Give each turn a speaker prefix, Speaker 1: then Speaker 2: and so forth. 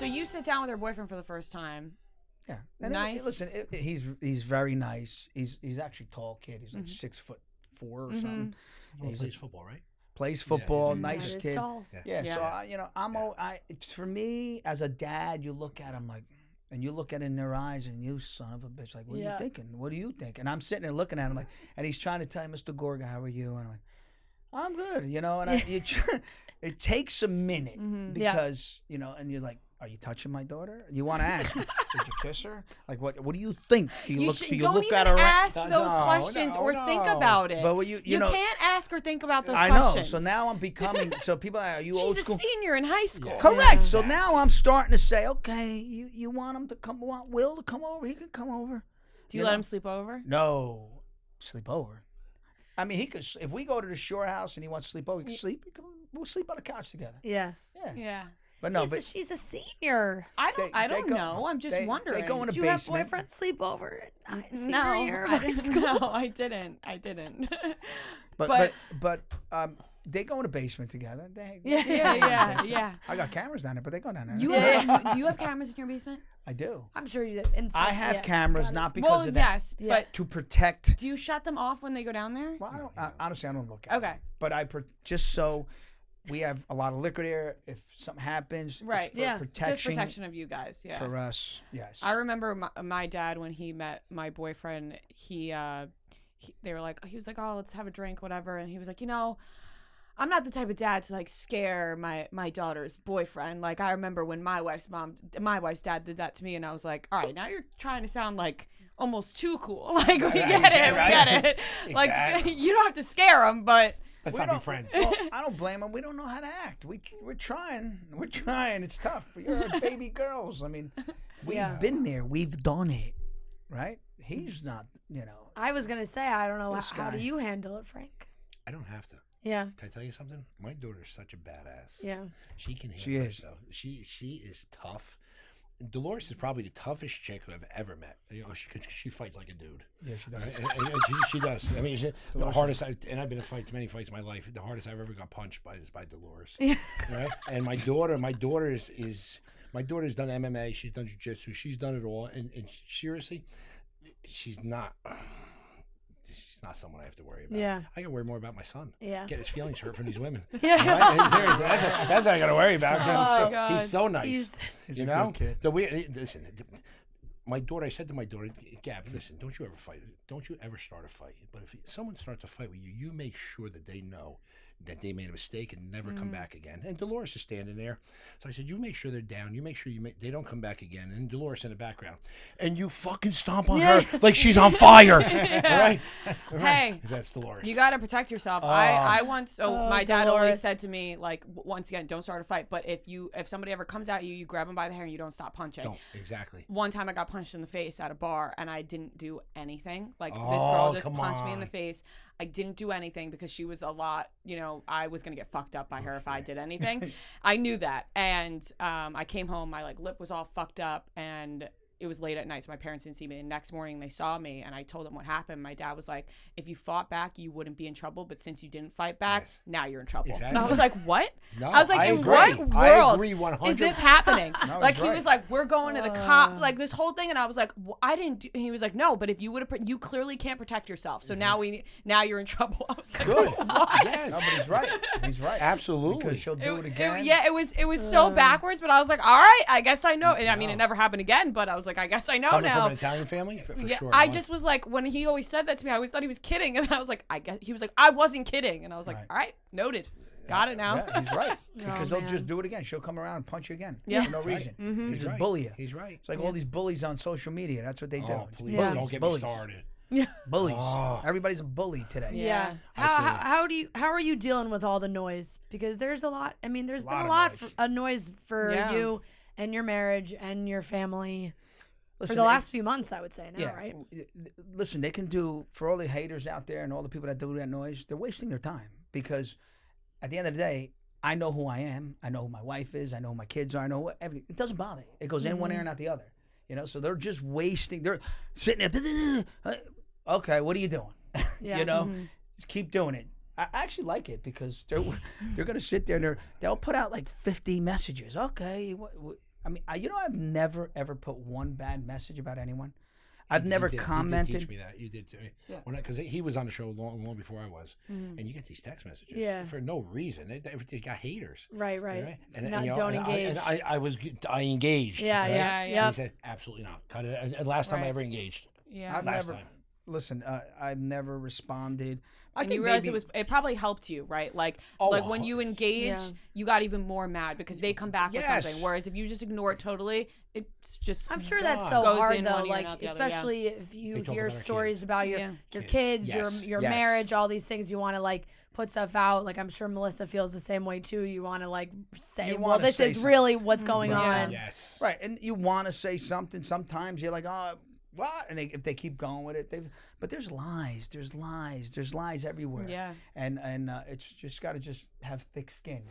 Speaker 1: So you sit down with her boyfriend for the first time.
Speaker 2: Yeah. And
Speaker 1: nice.
Speaker 2: Listen, he's very nice. He's actually a tall kid. He's like 6'4" or something.
Speaker 3: He plays football, right?
Speaker 2: Plays football,
Speaker 3: Yeah.
Speaker 2: nice kid.
Speaker 4: Tall.
Speaker 2: Yeah. So for me as a dad, you look at him like, and you look at it in their eyes, and you son of a bitch, like, what are you thinking? What do you think? And I'm sitting there looking at him like, and he's trying to tell me, Mr. Gorga, how are you? And I'm like, I'm good, And it takes a minute because and you're like, are you touching my daughter? You want to ask, did you kiss her? Like, what do you think? Do you look at her?
Speaker 1: Don't even ask those questions or think about it.
Speaker 2: But you
Speaker 1: can't ask or think about those
Speaker 2: I
Speaker 1: questions.
Speaker 2: know. So now I'm becoming. So people are you old school?
Speaker 1: She's a senior in high school.
Speaker 2: Correct.
Speaker 4: Yeah.
Speaker 2: So now I'm starting to say, okay, you want him to come? Want Will to come over? He can come over.
Speaker 1: Do you let him sleep over?
Speaker 2: No, sleep over. I mean, he could. If we go to the shore house and he wants to sleep over, he can sleep. We'll sleep on the couch together.
Speaker 4: Yeah.
Speaker 1: Yeah.
Speaker 2: But no,
Speaker 4: She's a senior.
Speaker 1: I don't know. I'm just wondering.
Speaker 2: They go in a
Speaker 4: Did you
Speaker 2: basement.
Speaker 4: have boyfriend sleepover?
Speaker 1: No,
Speaker 4: Year of
Speaker 1: I
Speaker 4: high
Speaker 1: didn't.
Speaker 4: school?
Speaker 1: No, I didn't.
Speaker 2: But they go in a basement together.
Speaker 1: Yeah.
Speaker 2: I got cameras down there, but they go down there.
Speaker 1: Do you have cameras in your basement?
Speaker 2: I do.
Speaker 4: I'm sure you did. Inside,
Speaker 2: I have cameras, not because
Speaker 1: Well,
Speaker 2: of that.
Speaker 1: yes, but
Speaker 2: To protect.
Speaker 1: do you shut them off when they go down there?
Speaker 2: Well, honestly, I don't look at
Speaker 1: Okay.
Speaker 2: it. But just so we have a lot of liquor there. If something happens,
Speaker 1: Right.
Speaker 2: it's for protection.
Speaker 1: Just protection of you guys. Yeah.
Speaker 2: For us, yes.
Speaker 1: I remember my dad when he met my boyfriend. They were like, he was like, oh, let's have a drink, whatever, and he was like, I'm not the type of dad to like scare my daughter's boyfriend. Like I remember when my wife's dad did that to me, and I was like, all right, now you're trying to sound like almost too cool. Like we get it. Like
Speaker 3: Exactly.
Speaker 1: you don't have to scare them, but.
Speaker 3: Let's not be friends.
Speaker 2: Well, I don't blame them. We don't know how to act. We're trying. We're trying. It's tough. You're baby girls. I mean, we've been there. We've done it, right? He's not.
Speaker 4: I was gonna say I don't know how do you handle it, Frank?
Speaker 3: I don't have to.
Speaker 4: Yeah.
Speaker 3: Can I tell you something? My daughter's such a badass.
Speaker 4: Yeah.
Speaker 3: She can handle
Speaker 2: She is.
Speaker 3: herself. She is tough. Dolores is probably the toughest chick I've ever met. She fights like a dude.
Speaker 2: Yeah, she does.
Speaker 3: And she does. I mean, the hardest. And I've been in many fights in my life. The hardest I've ever got punched by is by Dolores.
Speaker 4: Yeah.
Speaker 3: Right. And my daughter has done MMA. She's done jiu-jitsu. She's done it all. And seriously, she's not someone I have to worry about.
Speaker 4: Yeah.
Speaker 3: I got to worry more about my son.
Speaker 4: Yeah.
Speaker 3: Get his feelings hurt from these women.
Speaker 4: Yeah.
Speaker 3: Right? Seriously, that's what I got to worry about.
Speaker 1: God.
Speaker 3: He's so nice.
Speaker 2: He's
Speaker 3: you
Speaker 2: a
Speaker 3: know.
Speaker 2: good kid.
Speaker 3: So listen. I said to my daughter, Gab, listen, don't you ever fight. Don't you ever start a fight. But if someone starts a fight with you, you make sure that they know that they made a mistake and never come back again. And Dolores is standing there. So I said, you make sure they're down. You make sure they don't come back again. And Dolores in the background. And you fucking stomp on her like she's on fire. All right?
Speaker 1: Hey,
Speaker 3: that's Dolores.
Speaker 1: You got to protect yourself. My dad always
Speaker 4: Dolores.
Speaker 1: said to me, like, once again, don't start a fight. But if somebody ever comes at you, you grab them by the hair and you don't stop punching.
Speaker 3: Don't. Exactly.
Speaker 1: One time I got punched in the face at a bar and I didn't do anything. Like this girl just punched me in the face. I didn't do anything because she was I was going to get fucked up by her if I did anything. I knew that. And I came home, my lip was all fucked up and it was late at night, so my parents didn't see me. The next morning they saw me and I told them what happened. My dad was like, if you fought back, you wouldn't be in trouble. But since you didn't fight back, now you're in trouble.
Speaker 3: Exactly.
Speaker 1: And I was like, what?
Speaker 3: No,
Speaker 1: I was like, in
Speaker 3: agree.
Speaker 1: what world
Speaker 3: agree 100%.
Speaker 1: is this happening? Like he
Speaker 2: right.
Speaker 1: was like, we're going to the cop, like this whole thing. And I was like, I didn't do, and he was like, no, but if you would have, you clearly can't protect yourself. So now you're in trouble. I was like,
Speaker 3: Good.
Speaker 1: what?
Speaker 3: Yes.
Speaker 2: No, but he's right. He's right.
Speaker 3: Absolutely.
Speaker 2: Because she'll do it again.
Speaker 1: It was so backwards, but I was like, all right, I guess I know. And I mean, it never happened again, but I was like, I guess I know
Speaker 3: Coming
Speaker 1: now.
Speaker 3: from an Italian family, for sure.
Speaker 1: I just was like, when he always said that to me, I always thought he was kidding, and I was like, I guess he was like, I wasn't kidding, and I was like, all right, noted, got it now.
Speaker 2: Yeah, he's right. Because they'll
Speaker 4: man.
Speaker 2: just do it again. She'll come around and punch you again.
Speaker 1: Yeah.
Speaker 2: For no reason.
Speaker 1: Mm-hmm.
Speaker 2: They
Speaker 3: He's
Speaker 2: just
Speaker 3: right.
Speaker 2: bully you.
Speaker 3: He's right.
Speaker 2: It's like all these bullies on social media. That's what they do.
Speaker 3: Oh, please
Speaker 4: Yeah.
Speaker 3: don't get
Speaker 2: Bullies.
Speaker 3: me started.
Speaker 4: Yeah.
Speaker 2: Bullies.
Speaker 3: Oh.
Speaker 2: Everybody's a bully today.
Speaker 1: Yeah.
Speaker 4: How are you dealing with all the noise? Because there's a lot. I mean, there's been a lot of noise for you and your marriage and your family.
Speaker 2: Listen,
Speaker 4: for the last few months, I would say now, right?
Speaker 2: Listen, they can do, for all the haters out there and all the people that do that noise, they're wasting their time. Because at the end of the day, I know who I am. I know who my wife is. I know who my kids are. I know everything. It doesn't bother me. It goes in one ear and out the other. So they're just wasting. They're sitting there. Okay, what are you doing?
Speaker 4: Yeah.
Speaker 2: Just keep doing it. I actually like it because they're going to sit there and they'll put out like 50 messages. Okay, I mean, I've never ever put one bad message about anyone. I've never commented.
Speaker 3: You did teach me that. You did too. Yeah. Because he was on the show long before I was, and you get these text messages for no reason. They got haters.
Speaker 4: Right.
Speaker 3: You know? And
Speaker 4: don't engage.
Speaker 3: I engaged.
Speaker 4: Yeah.
Speaker 3: And he said, absolutely not. Cut it. And last time I ever engaged.
Speaker 1: Yeah.
Speaker 2: I've never responded.
Speaker 1: I think you realize it probably helped you, right? Like when you engage, you got even more mad because they come back with something. Whereas if you just ignore it totally, it's just
Speaker 4: I'm sure that's so hard though. Like especially if you hear stories about your kids, your marriage, all these things, you want to like put stuff out. Like I'm sure Melissa feels the same way too. You want to like say, well, this is really what's going on.
Speaker 3: Yes.
Speaker 2: Right, and you want to say something. Sometimes you're like, oh. What? And if they keep going with it, but there's lies everywhere.
Speaker 1: Yeah.
Speaker 2: And it's just got to just have thick skin.